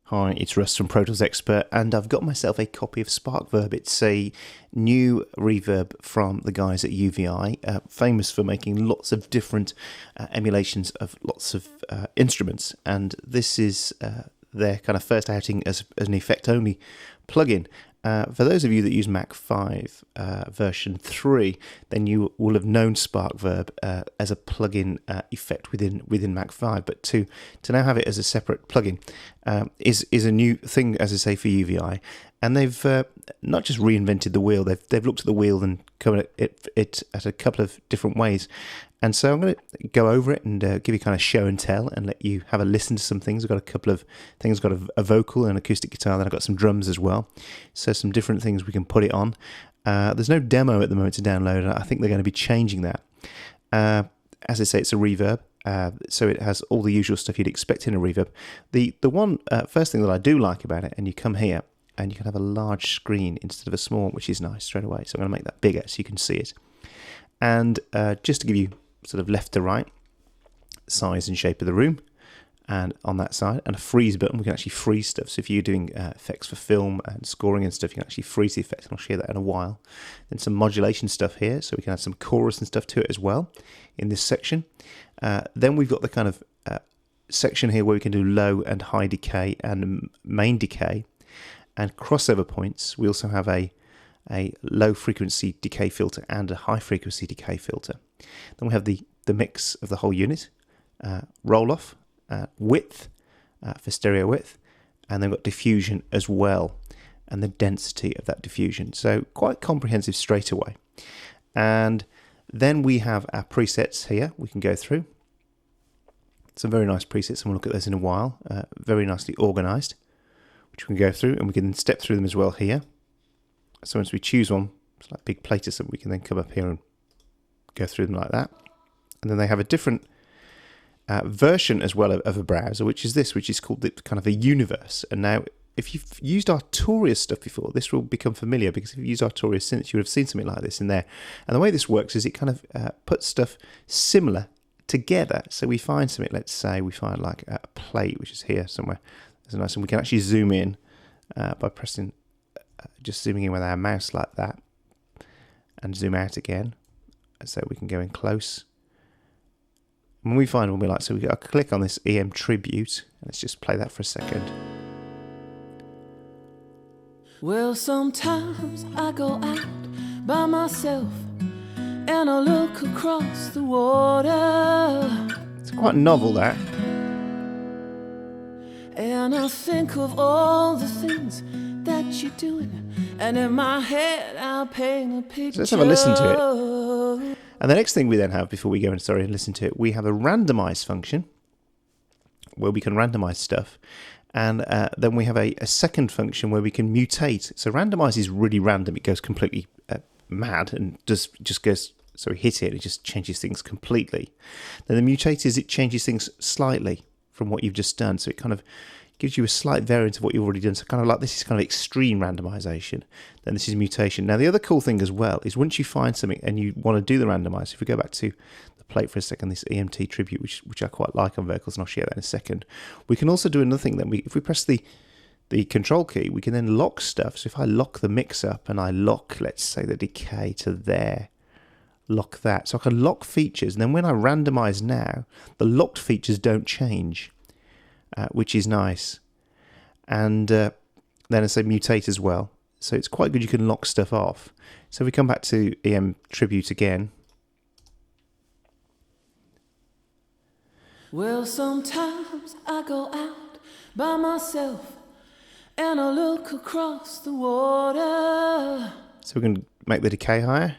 Hi, it's Russ from Pro Tools Expert, and I've got myself a copy of Sparkverb. It's a new reverb from the guys at UVI, famous for making lots of different emulations of lots of instruments, and this is their kind of first outing as an effect-only plugin. For those of you that use Mac 5 version 3, then you will have known Sparkverb as a plugin effect within Mac 5, but to now have it as a separate plugin is a new thing, as I say, for UVI. And they've not just reinvented the wheel; they've looked at the wheel and come at it at a couple of different ways. And so I'm going to go over it and give you kind of show and tell and let you have a listen to some things. I've got a couple of things. I've got a vocal and an acoustic guitar. Then I've got some drums as well. So some different things we can put it on. There's no demo at the moment to download. And I think they're going to be changing that. As I say, it's a reverb. So it has all the usual stuff you'd expect in a reverb. The one first thing that I do like about it, and you come here and you can have a large screen instead of a small one, which is nice straight away. So I'm going to make that bigger so you can see it. And just to give you sort of left to right size and shape of the room, and on that side, and a freeze button. We can actually freeze stuff. So if you're doing effects for film and scoring and stuff, you can actually freeze the effect, and I'll show you that in a while. Then some modulation stuff here, so we can add some chorus and stuff to it as well in this section. Then we've got the kind of section here where we can do low and high decay and main decay and crossover points. We also have a low frequency decay filter and a high frequency decay filter. Then we have the mix of the whole unit, roll off, width for stereo width, and then we've got diffusion as well, and the density of that diffusion. So quite comprehensive straight away. And then we have our presets here we can go through. Some very nice presets, and we'll look at those in a while. Very nicely organized, which we can go through, and we can then step through them as well here. So once we choose one, it's like big plate or something, we can then come up here and go through them like that. And then they have a different version as well of a browser, which is this, which is called the kind of a universe. And now, if you've used Arturia stuff before, this will become familiar, because if you've used Arturia since, you would have seen something like this in there. And the way this works is it kind of puts stuff similar together. So we find something, let's say we find like a plate, which is here somewhere. There's a nice one. We can actually zoom in by pressing, just zooming in with our mouse like that, and zoom out again. So we can go in close. When we find one we like, so I'll click on this EM Tribute. Let's just play that for a second. Well, sometimes I go out by myself and I look across the water. It's quite novel, that. And I think of all the things that you're doing, and in my head I'll paint a picture. So let's have a listen to it. And the next thing we then have, before we go and listen to it, we have a randomize function where we can randomize stuff. And then we have a second function where we can mutate. So randomize is really random. It goes completely mad and just goes, so we hit it, it just changes things completely. Then the mutate is it changes things slightly from what you've just done. So it kind of gives you a slight variant of what you've already done. So kind of like this is kind of extreme randomization. Then this is mutation. Now the other cool thing as well is once you find something and you want to do the randomize, if we go back to the plate for a second, this EMT tribute, which I quite like on vocals, and I'll share that in a second. We can also do another thing. Then if we press the control key, we can then lock stuff. So if I lock the mix up and I lock, let's say, the decay to there, lock that. So I can lock features, and then when I randomize now, the locked features don't change. Which is nice. And then I say mutate as well. So it's quite good, you can lock stuff off. So if we come back to EM Tribute again. Well, sometimes I go out by myself and I look across the water. So we can make the decay higher.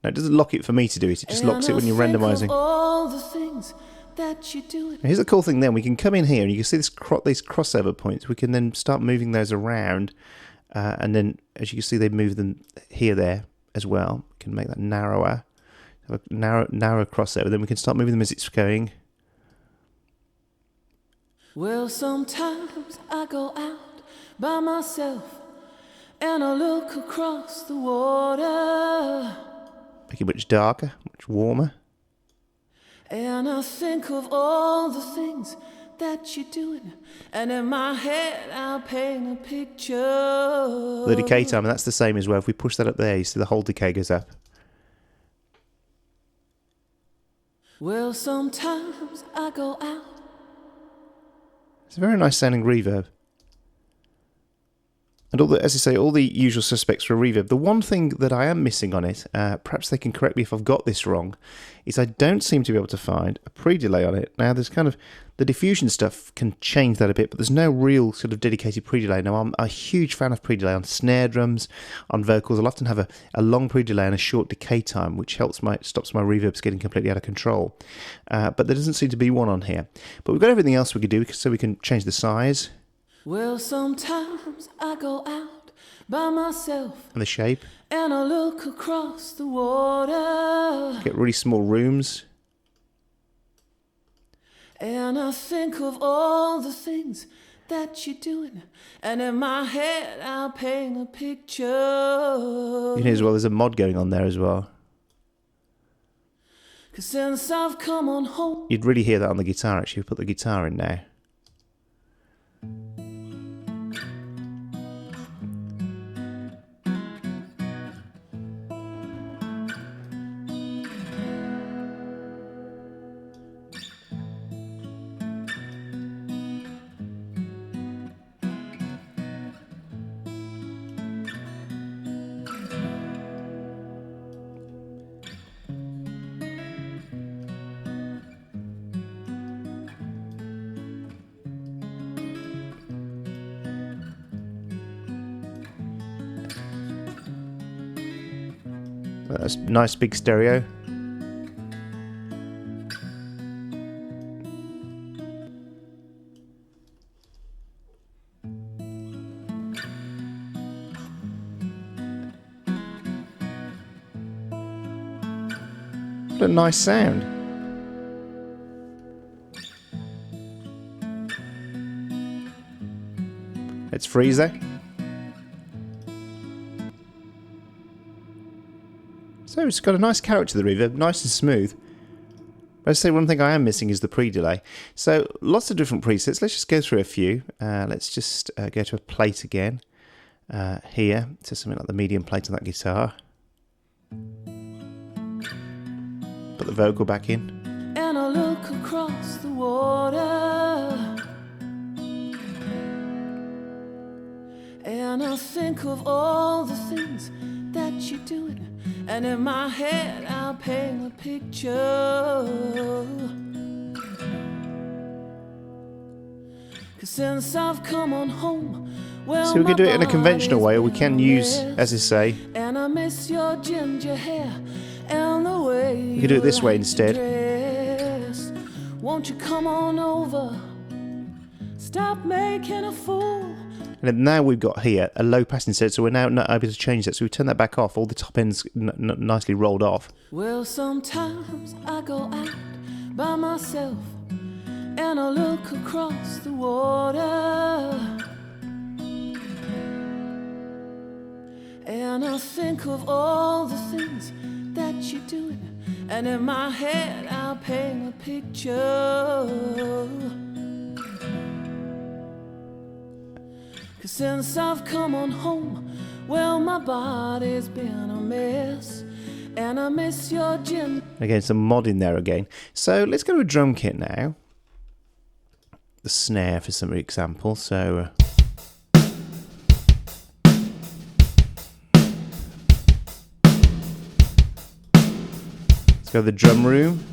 No, it doesn't lock it for me to do it. It just locks it when you're randomizing. All the things that you do. Now here's the cool thing then. We can come in here and you can see these crossover points. We can then start moving those around. And then, as you can see, they move them here, there as well. We can make that narrower. Have a narrow crossover. Then we can start moving them as it's going. Well, sometimes I go out by myself and I look across the water. Make it much darker, much warmer. And I think of all the things that you're doing, and in my head I'll paint a picture. The decay time, and that's the same as well. If we push that up there, you see the whole decay goes up. Well, sometimes I go out. It's a very nice sounding reverb. And all the, as I say, all the usual suspects for a reverb. The one thing that I am missing on it, perhaps they can correct me if I've got this wrong, is I don't seem to be able to find a pre-delay on it. Now, there's kind of, the diffusion stuff can change that a bit, but there's no real sort of dedicated pre-delay. Now, I'm a huge fan of pre-delay on snare drums, on vocals. I'll often have a long pre-delay and a short decay time, which stops my reverbs getting completely out of control. But there doesn't seem to be one on here. But we've got everything else we could do, so we can change the size. Well, sometimes I go out by myself. And the shape. And I look across the water. Get really small rooms. And I think of all the things that you're doing. And in my head I'll paint a picture. You can hear as well, there's a mod going on there as well. 'Cause since I've come on home. You'd really hear that on the guitar actually. We'll put the guitar in now. That's nice big stereo. What a nice sound. Let's freeze that. So it's got a nice character to the reverb, nice and smooth. As I say, one thing I am missing is the pre-delay. So lots of different presets. Let's just go through a few. Let's just go to a plate again. Here, to something like the medium plate on that guitar. Put the vocal back in. And I look across the water. And I think of all the things that you're doing. And in my head I'll paint a picture. 'Cause since I've come on home, well, so we can do it in a conventional way, or we can use, as I say, and I miss your ginger hair and the way we can do it this way instead. dress. Won't you come on over? Stop making a fool. And then now we've got here a low pass instead, so we're now not able to change that. So we turn that back off, all the top ends nicely rolled off. Well, sometimes I go out by myself and I look across the water. And I think of all the things that you're doing. And in my head I'll paint a picture. 'Cause since I've come on home, well, my body's been a mess. And I miss your gin. Again, some mod in there again. So let's go to a drum kit now. The snare for some example. So let's go to the drum room.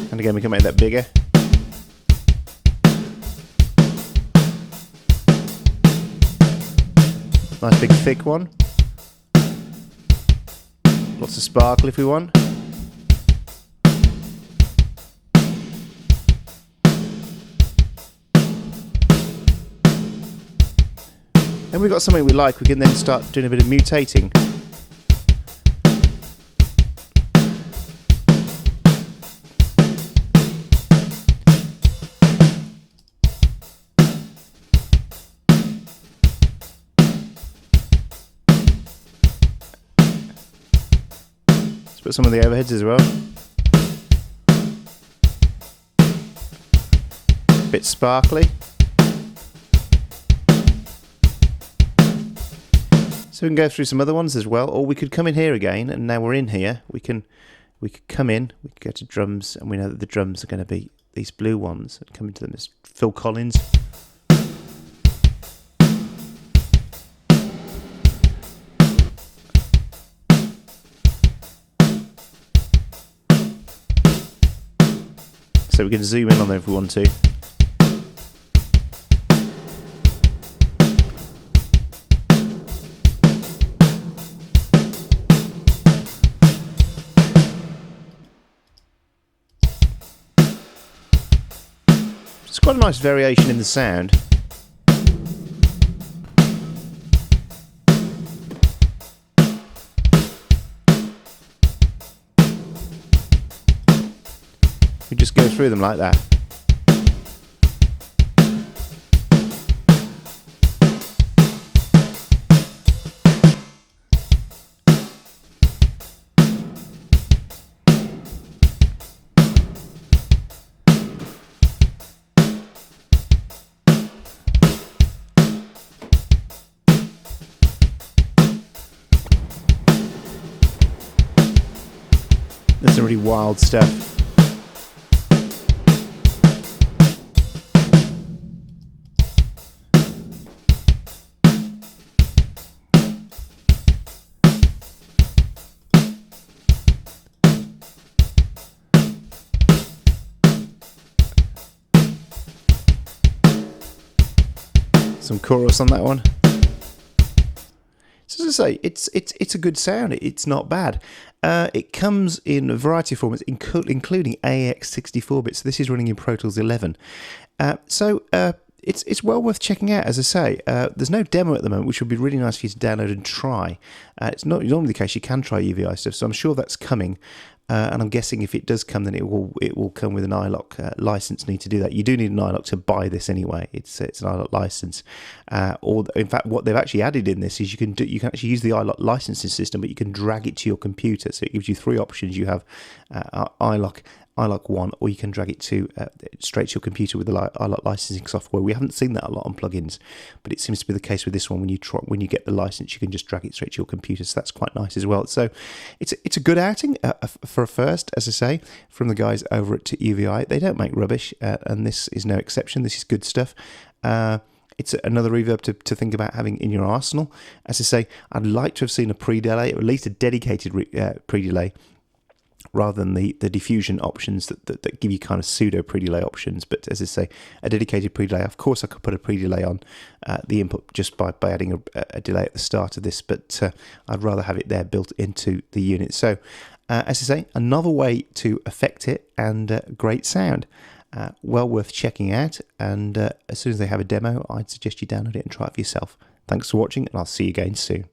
And again, we can make that bigger. Nice big thick one. Lots of sparkle if we want. And we've got something we like, we can then start doing a bit of mutating. put some of the overheads as well. Bit sparkly. So we can go through some other ones as well, or we could come in here again, and now we're in here, we could come in, we could go to drums, and we know that the drums are going to be these blue ones, and come into them as Phil Collins. So we can zoom in on them if we want to. It's quite a nice variation in the sound. We just go through them like that. That's some really wild stuff. Some chorus on that one. So as I say, it's a good sound. It's not bad. It comes in a variety of formats, including AX64 bits. So this is running in Pro Tools 11. It's well worth checking out. As I say, there's no demo at the moment, which would be really nice for you to download and try. It's not normally the case. You can try UVI stuff, so I'm sure that's coming. And I'm guessing if it does come, then it will come with an iLok license. Need to do that. You do need an iLok to buy this anyway. It's an iLok license. Or in fact, what they've actually added in this is you can actually use the iLok licensing system, but you can drag it to your computer. So it gives you three options. You have iLok 1, or you can drag it to straight to your computer with the iLok licensing software. We haven't seen that a lot on plugins, but it seems to be the case with this one. When you get the license, you can just drag it straight to your computer. So that's quite nice as well. So it's a good outing for a first, as I say, from the guys over at UVI. They don't make rubbish, and this is no exception. This is good stuff. It's another reverb to think about having in your arsenal. As I say, I'd like to have seen a pre-delay, or at least a dedicated pre-delay, rather than the diffusion options that give you kind of pseudo pre-delay options. But as I say, a dedicated pre-delay. Of course, I could put a pre-delay on the input just by adding a delay at the start of this, but I'd rather have it there built into the unit. So, as I say, another way to affect it, and great sound. Well worth checking out. And as soon as they have a demo, I'd suggest you download it and try it for yourself. Thanks for watching, and I'll see you again soon.